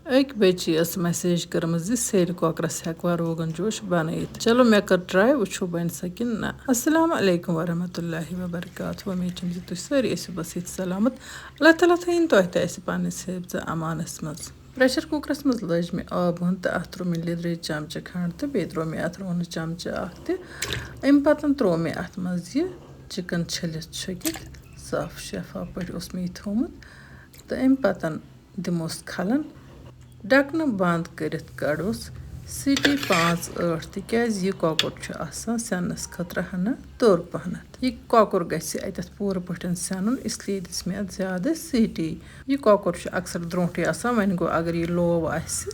اکہِ بچی ٲس میسیج کٔرمٕژ زِ سیرِ کۄکرَس ہٮ۪کوا روغن جوش بنٲیِتھ چلو مےٚ کٔر ٹراے وٕچھو بنہِ سا کِنہٕ نہ السلام علیکم ورحمتہ اللہ وبرکاتہ وۄمید چھَم زِ تُہۍ سٲری ٲسِو بس ییٚتہِ سلامت اللہ تعالیٰ تھٲیِن تۄہہِ تہِ اَسہِ پنٛنِس حِفظِ امانس منٛز پریشر کُکرَس منٛز لٲج مےٚ آب ہُن تہٕ اَتھ ترٛوو مےٚ لیٚدرٕچ چمچہٕ کھنٛڈ تہٕ بیٚیہِ ترٛوو مےٚ اَتھ روٗنہٕ چمچہٕ اکھ تہِ اَمہِ پتہٕ ترٛوو مےٚ اَتھ منٛز یہِ چِکن چھٔلِتھ چھُکِتھ صاف شفاف پٲٹھۍ اوس مےٚ یہِ تھوٚمُت تہٕ اَمہِ پتہٕ دِموس کھلن ڈَکنہٕ بنٛد کٔرِتھ کَڑوس سیٖٹی 5-8 تِکیٛازِ یہِ کۄکُر چھُ آسان سٮ۪نَس خٲطرٕ ہنا توٚر پہنَتھ یہِ کۄکُر گژھِ اَتٮ۪تھ پوٗرٕ پٲٹھۍ سٮ۪نُن اِسلیے دِژ مےٚ اَتھ زیادٕ سیٖٹی یہِ کۄکُر چھُ اکثر درٛوٚنٛٹھٕے آسان وۄنۍ گوٚو اگر یہِ لوو آسہِ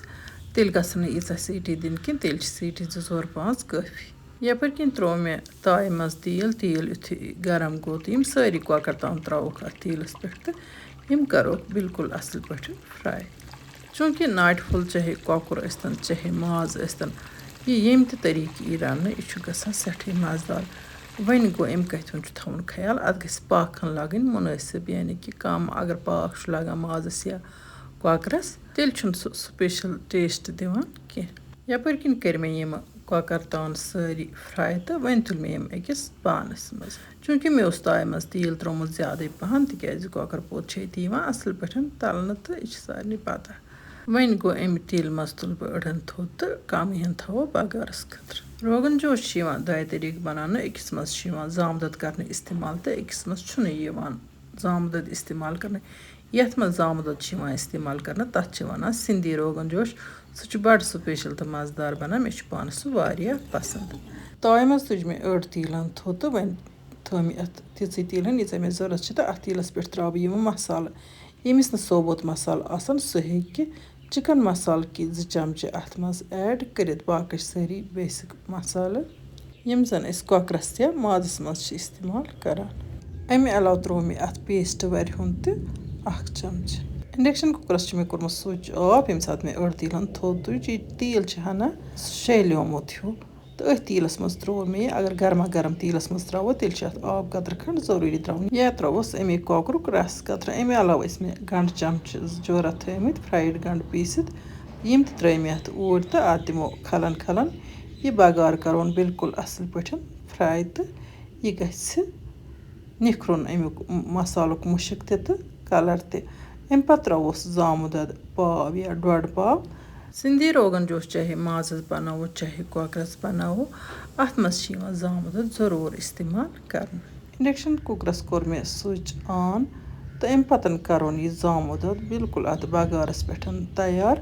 تیٚلہِ گژھن نہٕ ییٖژاہ سیٖٹی دِنۍ کینٛہہ تیٚلہِ چھِ سیٖٹی 2-4-5 کٲفی یَپٲرۍ کِنۍ ترٛوو مےٚ تایہِ منٛز تیٖل یُتھُے گرم گوٚو تہٕ یِم سٲری کۄکَر تام ترٛاووکھ اَتھ تیٖلَس پٮ۪ٹھ تہٕ یِم کَروکھ بالکل اَصٕل پٲٹھۍ فرٛاے چوٗنٛکہِ ناٹہِ پھوٚل چاہے کۄکُر ٲسۍتَن چاہے ماز ٲسۍتَن یہِ ییٚمہِ تہِ طریٖقہٕ یی رَننہٕ یہِ چھُ گژھان سٮ۪ٹھٕے مَزٕدار وۄنۍ گوٚو اَمہِ کَتھِ ہُنٛد چھُ تھاوُن خیال اَتھ گژھِ پاکھَن لَگٕنۍ مُنٲسِب یعنی کہِ کَم اگر پاکھ چھُ لَگان مازَس یا کۄکرَس تیٚلہِ چھُنہٕ سُہ سُپیشَل ٹیسٹ دِوان کینٛہہ یَپٲرۍ کِنۍ کٔرۍ مےٚ یِمہٕ کۄکَر تان سٲری فرٛاے تہٕ وۄنۍ تُلۍ مےٚ یِم أکِس بانَس منٛز چوٗنٛکہِ مےٚ اوس تایہِ منٛز تیٖل ترٛوومُت زیادَے پَہَن تِکیٛازِ کۄکَر پوٗت چھِ ییٚتہِ یِوان اَصٕل پٲٹھۍ تَلنہٕ تہٕ یہِ چھِ سارنٕے پَتہ وۄنۍ گوٚو اَمہِ تیٖلہِ منٛز تُلہٕ بہٕ أڑہَن تھوٚد تہٕ کَمٕے ہَن تھاوو بَغارَس خٲطرٕ روغن جوش چھِ یِوان 2 طریٖقہٕ بَناونہٕ أکِس منٛز چھِ یِوان زامہٕ دۄد کَرنہٕ اِستعمال تہٕ أکِس منٛز چھُنہٕ یِوان زامہٕ دۄد اِستعمال کَرنہٕ یَتھ منٛز زامہٕ دۄد چھِ یِوان اِستعمال کَرنہٕ تَتھ چھِ وَنان سِندھی روغن جوش سُہ چھُ بَڑٕ سُپیشَل تہٕ مَزٕدار بَنان مےٚ چھُ پانَس سُہ واریاہ پَسنٛد تایہِ منٛز تُج مےٚ أڑ تیٖل ہَن تھوٚد تہٕ وۄنۍ تھٲو مےٚ اَتھ تِژٕے تیٖل ہَن ییٖژاہ مےٚ ضوٚرَتھ چھِ تہٕ اَتھ تیٖلَس پٮ۪ٹھ ترٛاوٕ بہٕ یِمہٕ مصالہٕ ییٚمِس نہٕ صوبوٗت مصالہٕ آسان سُہ ہیٚکہِ چِکَن مصالہٕ کہِ 2 چمچہٕ اَتھ منٛز ایڈ کٔرِتھ باقٕے سٲری بیسِک مصالہٕ یِم زَن أسۍ کۄکرَس یا مازَس منٛز چھِ اِستعمال کَران اَمہِ علاوٕ ترٛوو مےٚ اَتھ پیسٹ وَرِ ہُنٛد تہِ 1 چمچہٕ اِنڈَکشَن کُکرَس چھُ مےٚ کوٚرمُت سُچ آف ییٚمہِ ساتہٕ مےٚ أڑ تیٖل ہَن تھوٚد تُج یہِ تیٖل چھِ ہنا شیلیومُت ہیوٗ تہٕ أتھۍ تیٖلَس منٛز ترٛوو مےٚ یہِ اگر گرما گرم تیٖلَس منٛز ترٛاوو تیٚلہِ چھِ اَتھ آب قطرٕ کھنٛڈ ضروٗری ترٛاوُن یا ترٛاووس اَمے کۄکرُک رَس قطرٕ اَمہِ علاوٕ ٲسۍ مےٚ گنٛڈٕ چمچہٕ 2 جورہ تھٲیمٕتۍ فرٛایڈ گنٛڈٕ پیٖسِتھ یِم تہِ ترٛٲے مےٚ اَتھ اوٗرۍ تہٕ اَتھ دِمو کھلَن یہِ بَغار کَرون بالکل اَصٕل پٲٹھۍ فرٛاے تہٕ یہِ گژھِ نِکھرُن اَمیُک مصالُک مُشُک تہِ تہٕ کَلَر تہِ اَمہِ پَتہٕ ترٛاووس زامہٕ دۄد پاو یا 1.5 پاو سِندھی روغن جوش چاہے مازَس بَناوو چاہے کۄکرَس بَناوو اَتھ منٛز چھِ یِوان زامہٕ دۄد ضروٗر اِستعمال کَرنہٕ اِنڈَکشَن کُکرَس کوٚر مےٚ سُچ آن تہٕ اَمہِ پَتہٕ کَرون یہِ زامہٕ دۄد بالکل اَتھ بَغارَس پٮ۪ٹھ تیار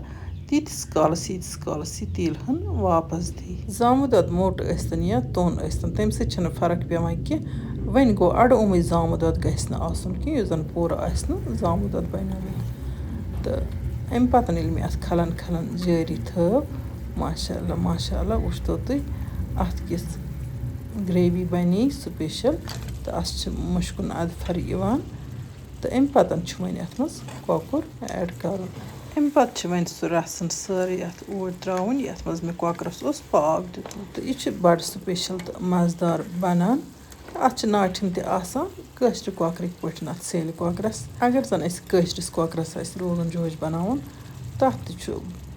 تیٖتِس کالَس ییٖتِس کالَس یہِ تیٖلہِ ہَن واپَس دی زامہٕ دۄد موٚٹ ٲسۍتَن یا توٚن ٲسۍتَن تَمہِ سۭتۍ چھِنہٕ فرق پیٚوان کینٛہہ وۄنۍ گوٚو اَڑٕ اوٚمُے زامہٕ دۄد گژھِ نہٕ آسُن کینٛہہ یُس زَن پوٗرٕ آسہِ نہٕ زامہٕ دۄد بَنیومُت تہٕ اَمہِ پَتہٕ ییٚلہِ مےٚ اَتھ کھلَن جٲری تھٲو ماشاء اللہ وٕچھتو تُہۍ اَتھ کِژھ گرٛیوی بَنے سُپیشَل تہٕ اَتھ چھِ مُشکُن اَدفر یِوان تہٕ اَمہِ پَتہٕ چھُ وۄنۍ اَتھ منٛز کۄکُر ایڈ کَرُن اَمہِ پَتہٕ چھِ وۄنۍ سُہ رَسَن سٲرٕے اَتھ اوٗرۍ ترٛاوُن یَتھ منٛز مےٚ کۄکرَس اوس پاو دیُتمُت تہٕ یہِ چھِ بَڑٕ سُپیشَل تہٕ مَزٕدار بَنان اَتھ چھِ ناٹِہِن تہِ آسان کٲشرِ کۄکرٕکۍ پٲٹھۍ اَتھ سیلہِ کۄکرَس اگر زَن أسۍ کٲشرِس کۄکرَس آسہِ روغن جوش بَناوُن تَتھ تہِ چھُ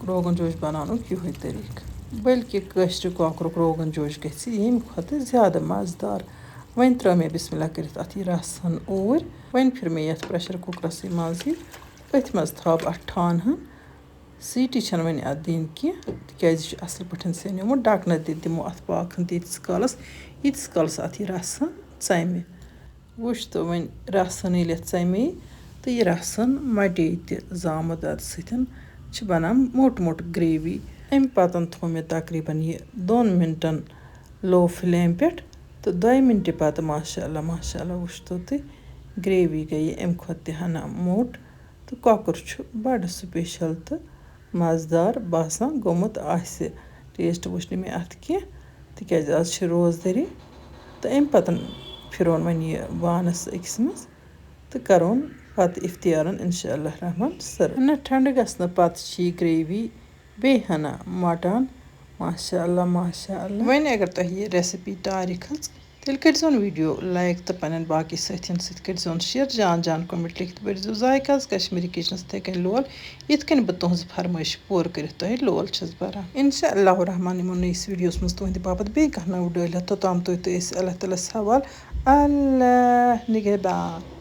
روغن جوش بَناونُک یِہوٚے طریٖقہٕ بٔلکہِ کٲشرِ کۄکرُک روغن جوش گژھِ ییٚمہِ کھۄتہٕ زیادٕ مَزٕدار وۄنۍ ترٛٲو مےٚ بِسمِلّہ کٔرِتھ اَتھ یہِ رَس ہَن اوٗرۍ وۄنۍ پھِر مےٚ یَتھ پرٛٮ۪شَر کُکرَسٕے منٛز یہِ أتھۍ منٛز تھاو بہٕ اَتھ ٹھانہٕ ہَن سیٖٹی چھَنہٕ وۄنۍ اَتھ دِنۍ کینٛہہ تِکیٛازِ یہِ چھُ اَصٕل پٲٹھۍ سیٚنیومُت ڈَکنہٕ تہِ دِمو اَتھ پاکھَن تیٖتِس کالَس ییٖتِس کالَس اَتھ یہِ رَس ہَن ژَمہِ وٕچھتو وۄنۍ رَس ہَن ییٚلہِ اَتھ ژَمے تہٕ یہِ رَس ہَن مَٹے تہِ زامہٕ دۄدٕ سۭتۍ چھِ بَنان موٚٹ گرٛیوی اَمہِ پَتہٕ تھوٚو مےٚ تقریٖباً یہِ 2 مِنٹَن لو فٕلیم پٮ۪ٹھ تہٕ 2 مِنٹہِ پَتہٕ ماشاء اللہ وٕچھتو تُہۍ گرٛیوی گٔیہِ اَمہِ کھۄتہٕ تہِ ہنا موٚٹ تہٕ کۄکُر چھُ بَڑٕ سُپیشَل تہٕ مَزٕدار باسان گوٚمُت آسہِ ٹیسٹ وٕچھ نہٕ مےٚ اَتھ کینٛہہ تِکیٛازِ آز چھِ روزدٔری تہٕ اَمہِ پَتہٕ پھِرون وۄنۍ یہِ بانَس أکِس منٛز تہٕ کَرون پَتہٕ اِختیارَن اِنشاء اللہ رحمان سٔرٕو نہ ٹھنٛڈٕ گژھنہٕ پَتہٕ چھِ یہِ گرٛیوی بیٚیہِ ہنا مۄٹان ماشاء اللہ وۄنۍ اگر تۄہہِ یہِ رٮ۪سِپی ٹارِ کھٔژ तेल करिजोन वीडियो लाइक तो पन्न बाकी साथियन सत करिजोन शेयर जान जान कमेंट लिखित बरिजो जायका कश्मीरी किचन तक लोल इत कन बह तुहज फरमाइश पूर कर लोल छस बरान इंशाअल्लाह रहमान यमो नईस वीडियोस मज तुहद बापत बे कह नव डाल तोताम तो अल्लाह ताला हवाल अल्लाह निगहबान।